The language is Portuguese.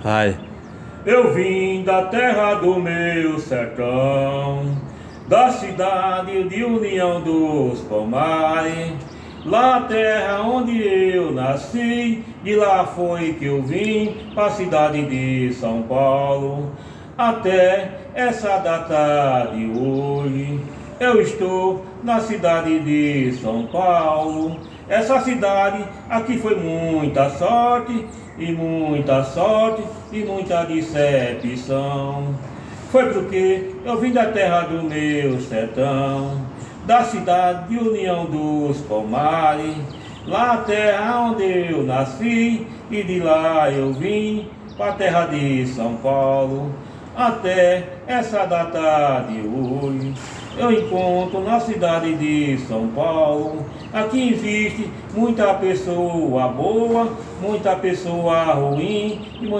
Vai. Eu vim da terra do meu sertão, da cidade de União dos Palmares, lá a terra onde eu nasci, de lá foi que eu vim para a cidade de São Paulo. Até essa data de hoje, eu estou na cidade de São Paulo. Essa cidade aqui foi muita sorte, e muita sorte, e muita decepção. Foi porque eu vim da terra do meu sertão, da cidade de União dos Palmares, lá a terra onde eu nasci, e de lá eu vim para a terra de São Paulo. Até essa data de hoje, eu encontro na cidade de São Paulo. Aqui existe muita pessoa boa, muita pessoa ruim e muita